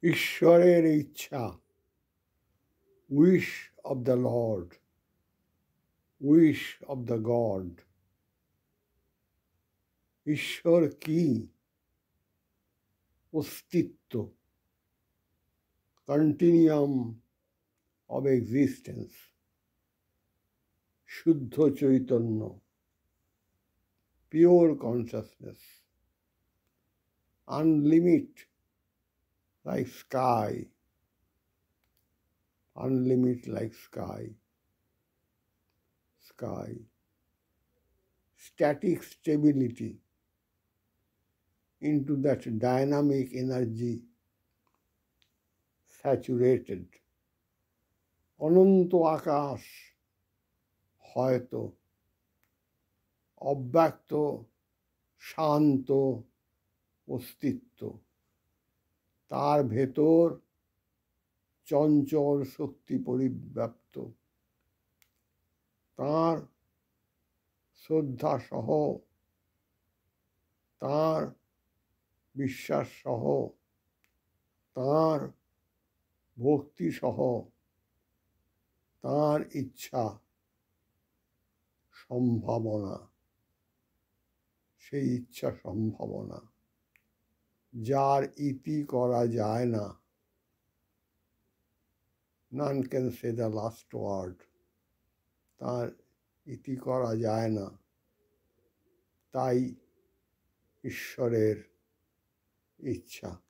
ঈশ্বরের ইচ্ছা, wish of the Lord, wish of the God. ঈশ্বর কি? অস্তিত্ব, কন্টিনিউয়াম অব এক্সিস্টেন্স, শুদ্ধ চৈতন্য, pure consciousness, unlimit like sky, unlimited like sky, sky, static stability into that dynamic energy, saturated, অনন্ত আকাশ, হয়তো অব্যক্ত শান্ত অস্তিত্ব, তার ভেতর চঞ্চল শক্তি পরিব্যাপ্ত, তার শ্রদ্ধা সহ, তার বিশ্বাস সহ, তার ভক্তি সহ, তার ইচ্ছা, সম্ভাবনা, সেই ইচ্ছা সম্ভাবনা যার ইতি করা যায় না। none can say the last word, তার ইতি করা যায় না। তাই ঈশ্বরের ইচ্ছা।